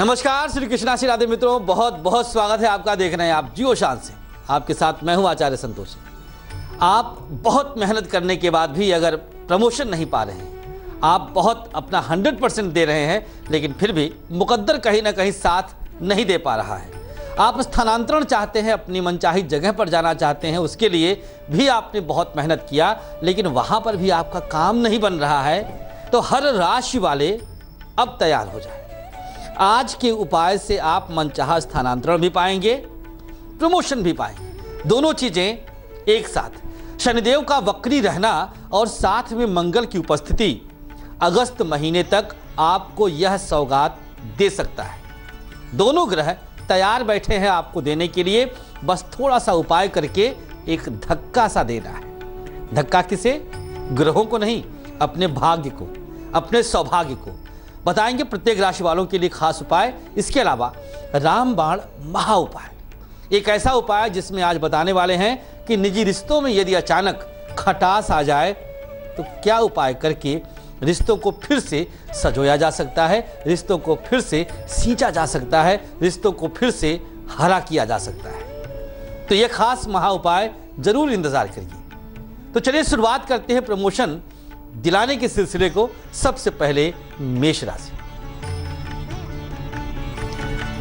नमस्कार, श्री कृष्णा श्री राधे मित्रों, बहुत बहुत स्वागत है आपका। देख रहे हैं आप जियो शान से। आपके साथ मैं हूं आचार्य संतोष। आप बहुत मेहनत करने के बाद भी अगर प्रमोशन नहीं पा रहे हैं, आप बहुत अपना 100% दे रहे हैं, लेकिन फिर भी मुकद्दर कहीं ना कहीं साथ नहीं दे पा रहा है। आप स्थानांतरण चाहते हैं, अपनी मनचाही जगह पर जाना चाहते हैं, उसके लिए भी आपने बहुत मेहनत किया, लेकिन वहां पर भी आपका काम नहीं बन रहा है, तो हर राशि वाले अब तैयार हो जाए। आज के उपाय से आप मनचाहा स्थानांतरण भी पाएंगे, प्रमोशन भी पाएंगे, दोनों चीजें एक साथ। शनिदेव का वक्री रहना और साथ में मंगल की उपस्थिति अगस्त महीने तक आपको यह सौगात दे सकता है। दोनों ग्रह तैयार बैठे हैं आपको देने के लिए, बस थोड़ा सा उपाय करके एक धक्का सा देना है। धक्का किसे? ग्रहों को नहीं, अपने भाग्य को, अपने सौभाग्य को। बताएंगे प्रत्येक राशि वालों के लिए खास उपाय। इसके अलावा रामबाण महा उपाय, एक ऐसा उपाय जिसमें आज बताने वाले हैं कि निजी रिश्तों में यदि अचानक खटास आ जाए तो क्या उपाय करके रिश्तों को फिर से सजोया जा सकता है, रिश्तों को फिर से सींचा जा सकता है, रिश्तों को फिर से हरा किया जा सकता है। तो यह खास महा उपाय जरूर इंतजार करिए। तो चलिए शुरुआत करते हैं प्रमोशन दिलाने के सिलसिले को। सबसे पहले मेष राशि।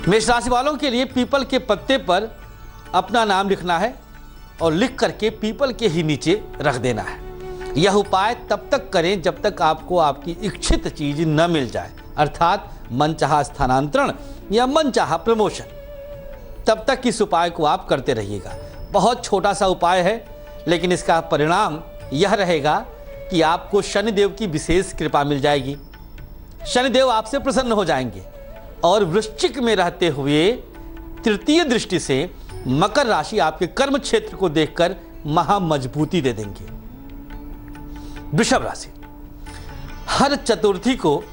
मेष राशि वालों के लिए पीपल के पत्ते पर अपना नाम लिखना है और लिख करके पीपल के ही नीचे रख देना है। यह उपाय तब तक करें जब तक आपको आपकी इच्छित चीज न मिल जाए, अर्थात मनचाहा स्थानांतरण या मनचाहा प्रमोशन। तब तक इस उपाय को आप करते रहिएगा। बहुत छोटा सा उपाय है, लेकिन इसका परिणाम यह रहेगा कि आपको शनिदेव की विशेष कृपा मिल जाएगी। शनिदेव आपसे प्रसन्न हो जाएंगे और वृश्चिक में रहते हुए तृतीय दृष्टि से मकर राशि आपके कर्म क्षेत्र को देखकर महा मजबूती दे देंगे। वृषभ राशि, हर चतुर्थी को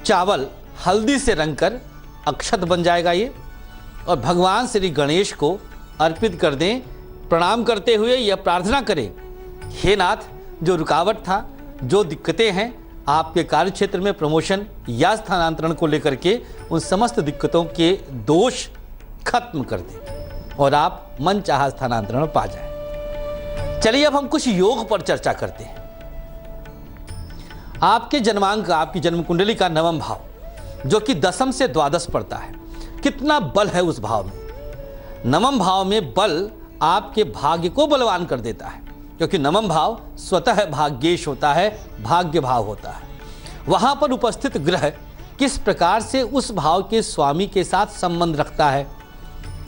चावल हल्दी से रंगकर अक्षत बन जाएगा ये, और भगवान श्री गणेश को अर्पित कर दें। प्रणाम करते हुए यह प्रार्थना करें, हे नाथ, जो रुकावट था, जो दिक्कतें हैं आपके कार्य क्षेत्र में प्रमोशन या स्थानांतरण को लेकर के, उन समस्त दिक्कतों के दोष खत्म कर दें और आप मनचाहा स्थानांतरण पा जाएं। चलिए अब हम कुछ योग पर चर्चा करते हैं। आपके जन्मांक, आपकी जन्म कुंडली का नवम भाव, जो कि दशम से द्वादश पड़ता है, कितना बल है उस भाव में। नवम भाव में बल आपके भाग्य को बलवान कर देता है, क्योंकि नवम भाव स्वतः भाग्येश होता है, भाग्य भाव होता है। वहां पर उपस्थित ग्रह किस प्रकार से उस भाव के स्वामी के साथ संबंध रखता है।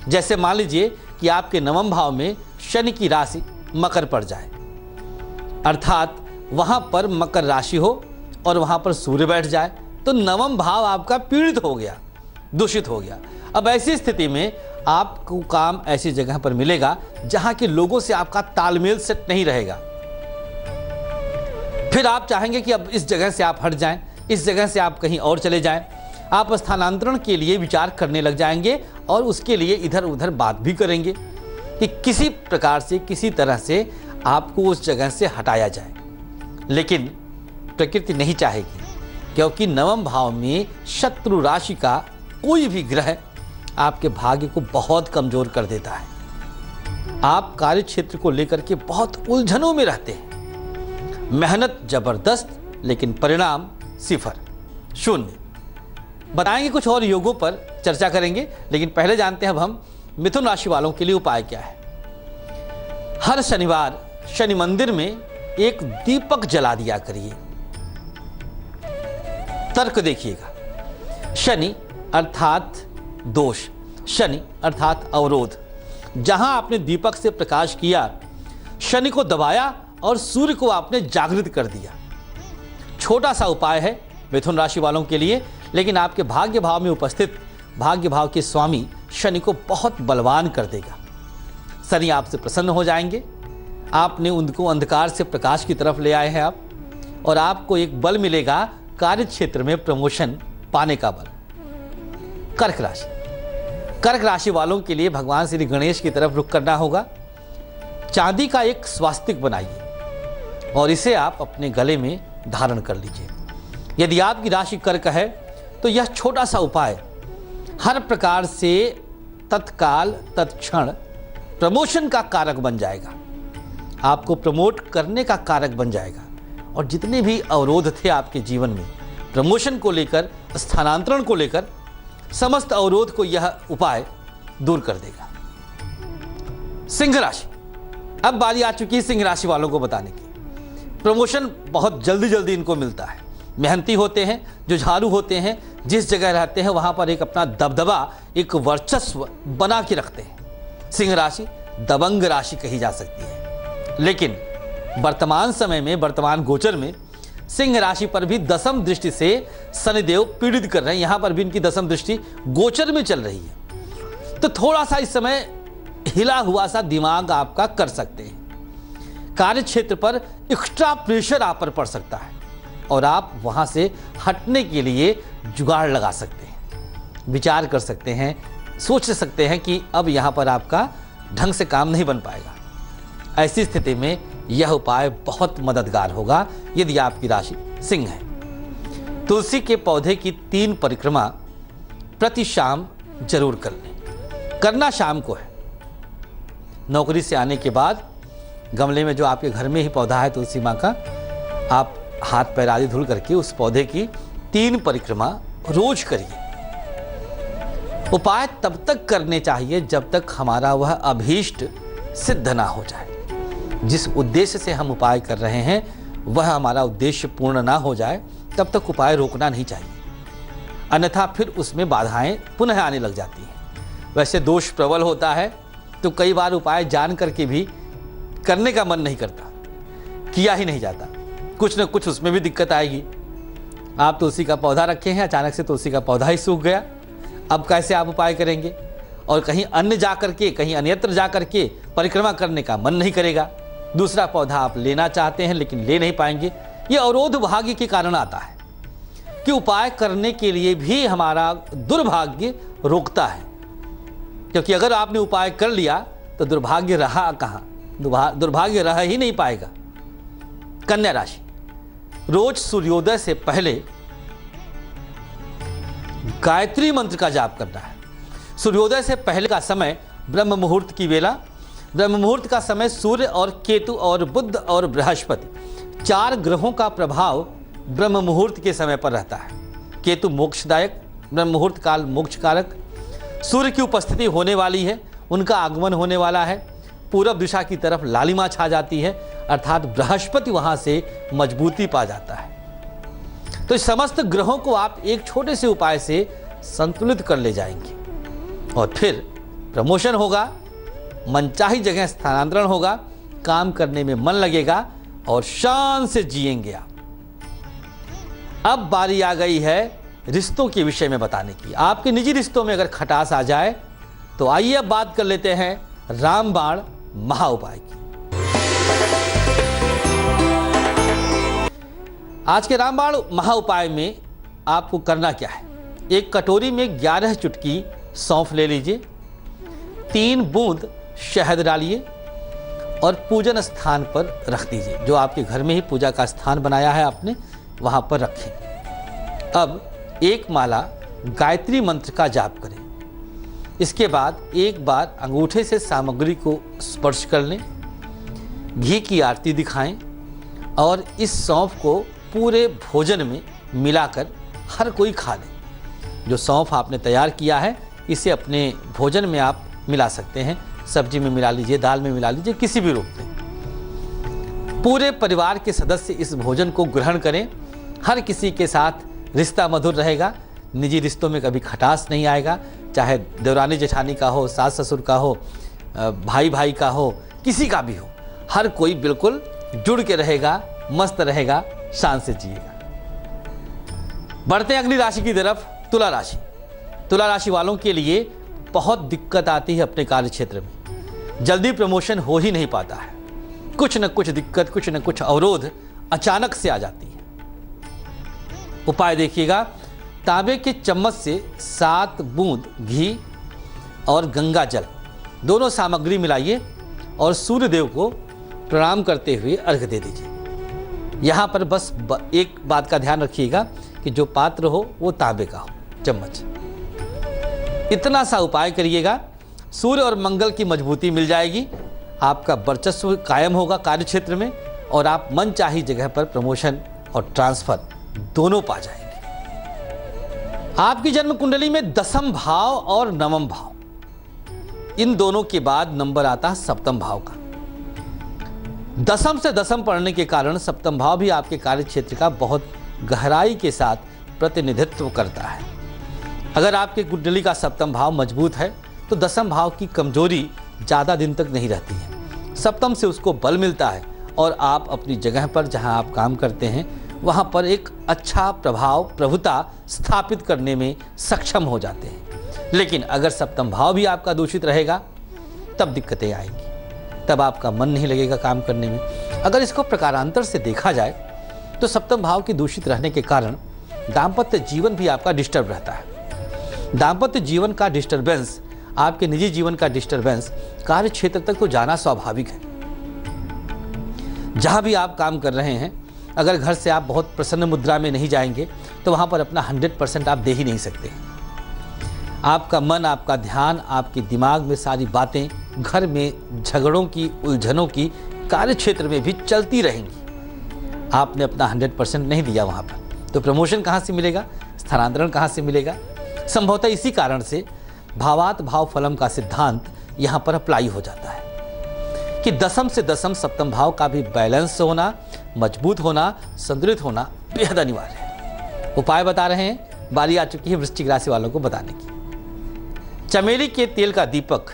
जैसे मान लीजिए कि आपके नवम भाव में शनि की राशि मकर पड़ जाए, अर्थात वहां पर मकर राशि हो और वहां पर सूर्य बैठ जाए, तो नवम भाव आपका पीड़ित हो गया, दूषित हो गया। अब ऐसी स्थिति में आपको काम ऐसी जगह पर मिलेगा जहां के लोगों से आपका तालमेल सेट नहीं रहेगा। फिर आप चाहेंगे कि अब इस जगह से आप हट जाएं, इस जगह से आप कहीं और चले जाएं। आप स्थानांतरण के लिए विचार करने लग जाएंगे और उसके लिए इधर उधर बात भी करेंगे कि किसी प्रकार से, किसी तरह से आपको उस जगह से हटाया जाए। लेकिन प्रकृति नहीं चाहेगी, क्योंकि नवम भाव में शत्रु राशि का कोई भी ग्रह आपके भाग्य को बहुत कमजोर कर देता है। आप कार्य क्षेत्र को लेकर के बहुत उलझनों में रहते हैं। मेहनत जबरदस्त, लेकिन परिणाम सिफर, शून्य। बताएंगे कुछ और योगों पर चर्चा करेंगे, लेकिन पहले जानते हैं अब हम मिथुन राशि वालों के लिए उपाय क्या है। हर शनिवार शनि मंदिर में एक दीपक जला दिया करिए। तर्क देखिएगा, शनि अर्थात दोष, शनि अर्थात अवरोध। जहां आपने दीपक से प्रकाश किया, शनि को दबाया और सूर्य को आपने जागृत कर दिया। छोटा सा उपाय है मिथुन राशि वालों के लिए, लेकिन आपके भाग्य भाव में उपस्थित भाग्य भाव के स्वामी शनि को बहुत बलवान कर देगा। शनि आपसे प्रसन्न हो जाएंगे। आपने उनको अंधकार से प्रकाश की तरफ ले आए हैं आप, और आपको एक बल मिलेगा कार्य क्षेत्र में प्रमोशन पाने का बल। कर्क राशि, कर्क राशि वालों के लिए भगवान श्री गणेश की तरफ रुख करना होगा। चांदी का एक स्वास्तिक बनाइए और इसे आप अपने गले में धारण कर लीजिए। यदि आपकी राशि कर्क है तो यह छोटा सा उपाय हर प्रकार से तत्काल तत्क्षण प्रमोशन का कारक बन जाएगा, आपको प्रमोट करने का कारक बन जाएगा। और जितने भी अवरोध थे आपके जीवन में प्रमोशन को लेकर, स्थानांतरण को लेकर, समस्त अवरोध को यह उपाय दूर कर देगा। सिंह राशि, अब बारी आ चुकी है सिंह राशि वालों को बताने की। प्रमोशन बहुत जल्दी जल्दी इनको मिलता है। मेहनती होते हैं, जुझारू होते हैं, जिस जगह रहते हैं वहां पर एक अपना दबदबा, एक वर्चस्व बना के रखते हैं। सिंह राशि दबंग राशि कही जा सकती है। लेकिन वर्तमान समय में, वर्तमान गोचर में सिंह राशि पर भी दसम दृष्टि से शनिदेव पीड़ित कर रहे हैं। यहां पर भी इनकी दसम दृष्टि गोचर में चल रही है, तो थोड़ा सा इस समय हिला हुआ सा दिमाग आपका कर सकते हैं। कार्य क्षेत्र पर एक्स्ट्रा प्रेशर आप पर पड़ सकता है और आप वहां से हटने के लिए जुगाड़ लगा सकते हैं, विचार कर सकते हैं, सोच सकते हैं कि अब यहां पर आपका ढंग से काम नहीं बन पाएगा। ऐसी स्थिति में यह उपाय बहुत मददगार होगा यदि आपकी राशि सिंह है। तुलसी के पौधे की 3 परिक्रमा प्रति शाम जरूर कर लें। करना शाम को है। नौकरी से आने के बाद गमले में जो आपके घर में ही पौधा है तुलसी माँ का, आप हाथ पैर आदि धुल करके उस पौधे की 3 परिक्रमा रोज करिए। उपाय तब तक करने चाहिए जब तक हमारा वह अभीष्ट सिद्ध ना हो जाए। जिस उद्देश्य से हम उपाय कर रहे हैं वह हमारा उद्देश्य पूर्ण ना हो जाए तब तक उपाय रोकना नहीं चाहिए, अन्यथा फिर उसमें बाधाएं पुनः आने लग जाती हैं। वैसे दोष प्रबल होता है तो कई बार उपाय जान करके भी करने का मन नहीं करता, किया ही नहीं जाता, कुछ न कुछ उसमें भी दिक्कत आएगी। आप तुलसी का पौधा रखे हैं, अचानक से तुलसी का पौधा ही सूख गया, अब कैसे आप उपाय करेंगे? और कहीं अन्य जा करके, कहीं अन्यत्र जा करके परिक्रमा करने का मन नहीं करेगा। दूसरा पौधा आप लेना चाहते हैं लेकिन ले नहीं पाएंगे। ये अवरोध भाग्य के कारण आता है कि उपाय करने के लिए भी हमारा दुर्भाग्य रोकता है, क्योंकि अगर आपने उपाय कर लिया तो दुर्भाग्य रहा कहाँ? दुर्भाग्य रह ही नहीं पाएगा। कन्या राशि, रोज सूर्योदय से पहले गायत्री मंत्र का जाप करना है। सूर्योदय से पहले का समय ब्रह्म मुहूर्त की वेला, ब्रह्म मुहूर्त का समय सूर्य और केतु और बुध और बृहस्पति 4 ग्रहों का प्रभाव ब्रह्म मुहूर्त के समय पर रहता है। केतु मोक्षदायक, ब्रह्म मुहूर्त काल मोक्ष कारक, सूर्य की उपस्थिति होने वाली है, उनका आगमन होने वाला है, पूरब दिशा की तरफ लालिमा छा जाती है, अर्थात बृहस्पति वहां से मजबूती पा जाता है। तो इस समस्त ग्रहों को आप एक छोटे से उपाय से संतुलित कर ले जाएंगे और फिर प्रमोशन होगा, मनचाही जगह स्थानांतरण होगा, काम करने में मन लगेगा और शान से जिएंगे आप। अब बारी आ गई है रिश्तों के विषय में बताने की। आपके निजी रिश्तों में अगर खटास आ जाए तो आइए अब बात कर लेते हैं रामबाण महाउपाय की। आज के रामबाण महाउपाय में आपको करना क्या है? एक कटोरी में 11 चुटकी सौंफ ले लीजिए, 3 बूंद शहद डालिए और पूजन स्थान पर रख दीजिए। जो आपके घर में ही पूजा का स्थान बनाया है आपने, वहां पर रखें। अब एक माला गायत्री मंत्र का जाप करें। इसके बाद एक बार अंगूठे से सामग्री को स्पर्श कर लें, घी की आरती दिखाएं और इस सौंफ को पूरे भोजन में मिलाकर हर कोई खा ले। जो सौंफ आपने तैयार किया है इसे अपने भोजन में आप मिला सकते हैं, सब्जी में मिला लीजिए, दाल में मिला लीजिए, किसी भी रूप में। पूरे परिवार के सदस्य इस भोजन को ग्रहण करें। हर किसी के साथ रिश्ता मधुर रहेगा, निजी रिश्तों में कभी खटास नहीं आएगा, चाहे देवरानी जेठानी का हो, सास ससुर का हो, भाई भाई का हो, किसी का भी हो, हर कोई बिल्कुल जुड़ के रहेगा, मस्त रहेगा, शान से जिएगा। बढ़ते हैं अगली राशि की तरफ, तुला राशि। तुला राशि वालों के लिए बहुत दिक्कत आती है अपने कार्य क्षेत्र में, जल्दी प्रमोशन हो ही नहीं पाता है। कुछ न कुछ दिक्कत, कुछ न कुछ अवरोध अचानक से आ जाती है। उपाय देखिएगा, तांबे के चम्मच से 7 बूंद घी और गंगा जल दोनों सामग्री मिलाइए और सूर्य देव को प्रणाम करते हुए अर्घ्य दे दीजिए। यहाँ पर बस एक बात का ध्यान रखिएगा कि जो पात्र हो वो तांबे का हो, चम्मच। इतना सा उपाय करिएगा, सूर्य और मंगल की मजबूती मिल जाएगी, आपका वर्चस्व कायम होगा कार्य क्षेत्र में और आप मनचाही जगह पर प्रमोशन और ट्रांसफर दोनों पा जाएंगे। आपकी जन्म कुंडली में दसम भाव और नवम भाव, इन दोनों के बाद नंबर आता है सप्तम भाव का। दसम से दसम पढ़ने के कारण सप्तम भाव भी आपके कार्य क्षेत्र का बहुत गहराई के साथ प्रतिनिधित्व करता है। अगर आपके कुंडली का सप्तम भाव मजबूत है तो दसम भाव की कमजोरी ज़्यादा दिन तक नहीं रहती है। सप्तम से उसको बल मिलता है और आप अपनी जगह पर जहां आप काम करते हैं वहां पर एक अच्छा प्रभाव प्रभुता स्थापित करने में सक्षम हो जाते हैं। लेकिन अगर सप्तम भाव भी आपका दूषित रहेगा तब दिक्कतें आएंगी, तब आपका मन नहीं लगेगा काम करने में। अगर इसको प्रकारांतर से देखा जाए तो सप्तम भाव के दूषित रहने के कारण दाम्पत्य जीवन भी आपका डिस्टर्ब रहता है। दाम्पत्य जीवन का डिस्टर्बेंस, आपके निजी जीवन का डिस्टर्बेंस कार्य क्षेत्र तक तो जाना स्वाभाविक है। जहां भी आप काम कर रहे हैं, अगर घर से आप बहुत प्रसन्न मुद्रा में नहीं जाएंगे तो वहां पर अपना 100% आप दे ही नहीं सकते। आपका मन, आपका ध्यान, आपके दिमाग में सारी बातें घर में झगड़ों की, उलझनों की कार्य क्षेत्र में भी चलती रहेंगी। आपने अपना 100% नहीं दिया वहां पर, तो प्रमोशन कहां से मिलेगा, स्थानांतरण कहां से मिलेगा। संभवतः इसी कारण से भावात भाव फलम का सिद्धांत यहां पर अप्लाई हो जाता है कि दसम से दसम सप्तम भाव का भी बैलेंस होना, मजबूत होना, संतुलित होना बेहद अनिवार्य है। उपाय बता रहे हैं, बारी आ चुकी है वृश्चिक राशि वालों को बताने की। चमेली के तेल का दीपक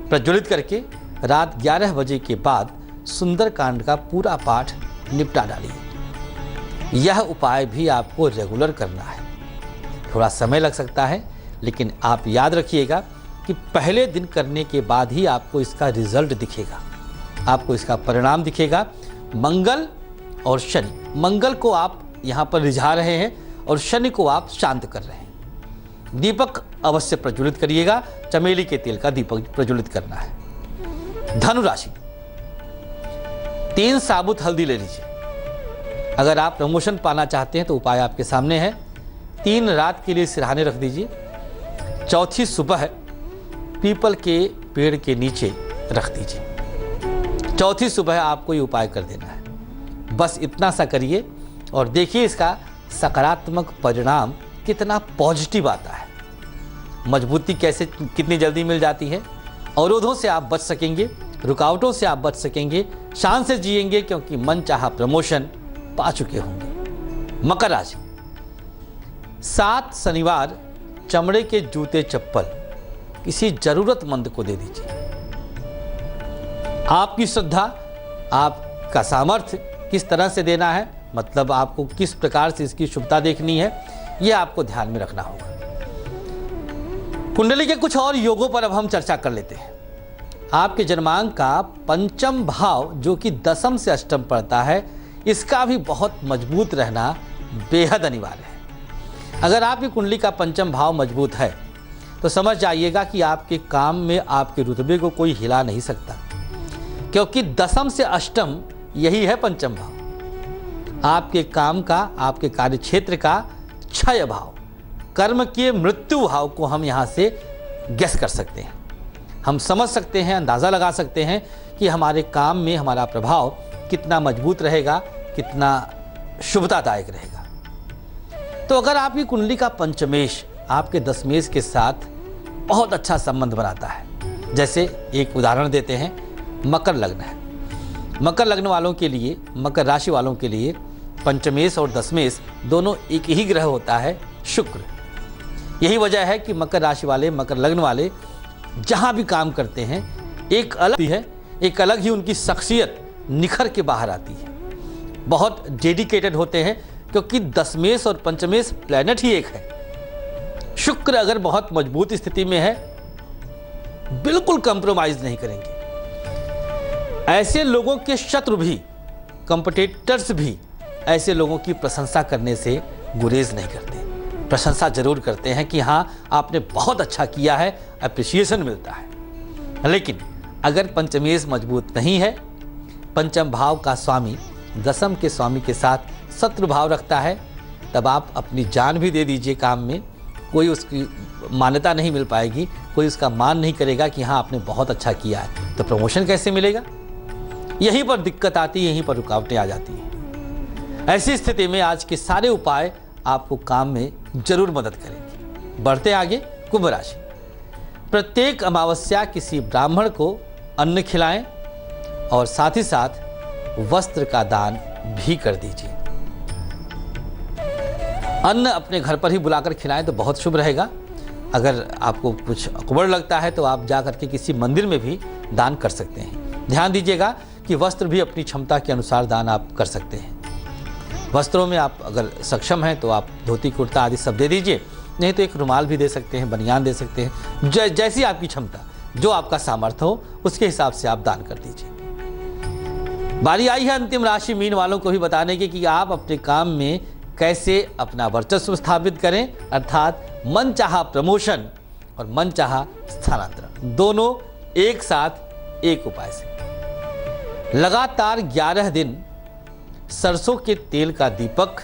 प्रज्वलित करके रात 11 बजे के बाद सुंदरकांड का पूरा पाठ निपटा डालिए। यह उपाय भी आपको रेगुलर करना है। थोड़ा समय लग सकता है, लेकिन आप याद रखिएगा कि पहले दिन करने के बाद ही आपको इसका रिजल्ट दिखेगा, आपको इसका परिणाम दिखेगा। मंगल और शनि, मंगल को आप यहाँ पर रिझा रहे हैं और शनि को आप शांत कर रहे हैं। दीपक अवश्य प्रज्वलित करिएगा, चमेली के तेल का दीपक प्रज्वलित करना है। धनु राशि, 3 साबुत हल्दी ले लीजिए। अगर आप प्रमोशन पाना चाहते हैं तो उपाय आपके सामने है। 3 रात के लिए सिरहाने रख दीजिए। चौथी सुबह पीपल के पेड़ के नीचे रख दीजिए। चौथी सुबह आपको ये उपाय कर देना है। बस इतना सा करिए और देखिए इसका सकारात्मक परिणाम कितना पॉजिटिव आता है। मजबूती कैसे, कितनी जल्दी मिल जाती है। अवरोधों से आप बच सकेंगे, रुकावटों से आप बच सकेंगे, शान से जिएंगे क्योंकि मन चाहा प्रमोशन पा चुके होंगे। मकर राशि, 7 शनिवार चमड़े के जूते चप्पल किसी जरूरतमंद को दे दीजिए। आपकी श्रद्धा, आपका सामर्थ्य किस तरह से देना है, मतलब आपको किस प्रकार से इसकी शुभता देखनी है, यह आपको ध्यान में रखना होगा। कुंडली के कुछ और योगों पर अब हम चर्चा कर लेते हैं। आपके जन्मांक का पंचम भाव जो कि दसम से अष्टम पड़ता है, इसका भी बहुत मजबूत रहना बेहद अनिवार्य है। अगर आपकी कुंडली का पंचम भाव मजबूत है तो समझ जाइएगा कि आपके काम में आपके रुतबे को कोई हिला नहीं सकता, क्योंकि दसम से अष्टम यही है पंचम भाव। आपके काम का, आपके कार्य क्षेत्र का क्षय भाव, कर्म के मृत्यु भाव को हम यहाँ से गेस कर सकते हैं। हम समझ सकते हैं, अंदाज़ा लगा सकते हैं कि हमारे काम में हमारा प्रभाव कितना मजबूत रहेगा, कितना शुभतादायक रहेगा। तो अगर आपकी कुंडली का पंचमेश आपके दशमेश के साथ बहुत अच्छा संबंध बनाता है, जैसे एक उदाहरण देते हैं, मकर लग्न है। मकर लग्न वालों के लिए, मकर राशि वालों के लिए पंचमेश और दशमेश दोनों एक ही ग्रह होता है, शुक्र। यही वजह है कि मकर राशि वाले, मकर लग्न वाले जहाँ भी काम करते हैं एक अलग ही उनकी शख्सियत निखर के बाहर आती है। बहुत डेडिकेटेड होते हैं क्योंकि दशमेश और पंचमेश प्लैनेट ही एक है। शुक्र अगर बहुत मजबूत स्थिति में है, बिल्कुल कंप्रोमाइज नहीं करेंगे। ऐसे लोगों के शत्रु भी, कंपटीटर्स भी ऐसे लोगों की प्रशंसा करने से गुरेज नहीं करते। प्रशंसा जरूर करते हैं कि हाँ आपने बहुत अच्छा किया है, अप्रिसिएशन मिलता है। लेकिन अगर पंचमेश मजबूत नहीं है, पंचम भाव का स्वामी दसम के स्वामी के साथ शत्रु भाव रखता है, तब आप अपनी जान भी दे दीजिए काम में, कोई उसकी मान्यता नहीं मिल पाएगी, कोई उसका मान नहीं करेगा कि हाँ आपने बहुत अच्छा किया है, तो प्रमोशन कैसे मिलेगा? यहीं पर दिक्कत आती है, यहीं पर रुकावटें आ जाती हैं। ऐसी स्थिति में आज के सारे उपाय आपको काम में जरूर मदद करेंगे। बढ़ते आगे, कुंभ राशि। प्रत्येक अमावस्या किसी ब्राह्मण को अन्न खिलाएं और साथ ही साथ वस्त्र का दान भी कर दीजिए। अन्न अपने घर पर ही बुलाकर खिलाएं तो बहुत शुभ रहेगा। अगर आपको कुछ अकबर लगता है तो आप जाकर के किसी मंदिर में भी दान कर सकते हैं। ध्यान दीजिएगा कि वस्त्र भी अपनी क्षमता के अनुसार दान आप कर सकते हैं। वस्त्रों में आप अगर सक्षम हैं तो आप धोती कुर्ता आदि सब दे दीजिए, नहीं तो एक रुमाल भी दे सकते हैं, बनियान दे सकते हैं। जैसी आपकी क्षमता, जो आपका सामर्थ्य हो उसके हिसाब से आप दान कर दीजिए। बारी आई है अंतिम राशि मीन वालों को भी बताने की कि आप अपने काम में कैसे अपना वर्चस्व स्थापित करें, अर्थात मनचाहा प्रमोशन और मनचाहा स्थानांतरण, दोनों एक साथ एक उपाय से। लगातार 11 दिन सरसों के तेल का दीपक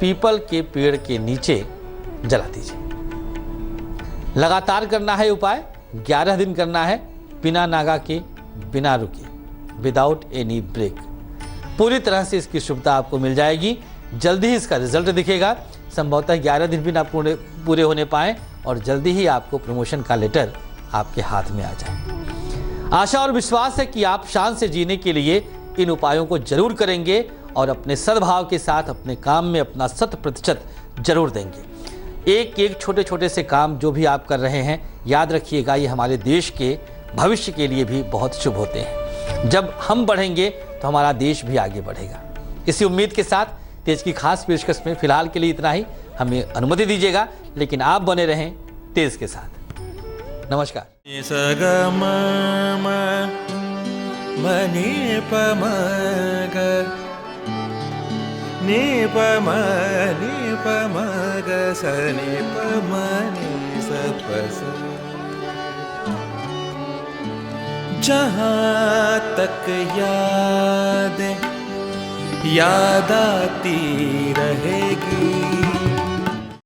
पीपल के पेड़ के नीचे जला दीजिए। लगातार करना है उपाय, 11 दिन करना है, बिना नागा के, बिना रुके, विदाउट एनी ब्रेक। पूरी तरह से इसकी शुभता आपको मिल जाएगी। जल्दी ही इसका रिजल्ट दिखेगा। संभवतः 11 दिन भी ना पूरे होने पाए और जल्दी ही आपको प्रमोशन का लेटर आपके हाथ में आ जाए। आशा और विश्वास है कि आप शान से जीने के लिए इन उपायों को जरूर करेंगे और अपने सद्भाव के साथ अपने काम में अपना 100% जरूर देंगे। एक एक छोटे छोटे से काम जो भी आप कर रहे हैं, याद रखिएगा ये हमारे देश के भविष्य के लिए भी बहुत शुभ होते हैं। जब हम बढ़ेंगे तो हमारा देश भी आगे बढ़ेगा। इसी उम्मीद के साथ तेज की खास पेशकश में फिलहाल के लिए इतना ही। हमें अनुमति दीजिएगा, लेकिन आप बने रहें तेज के साथ। नमस्कार। मनी पमग नी पमग सनी पमनी सपस। जहाँ तक याद आती रहेगी।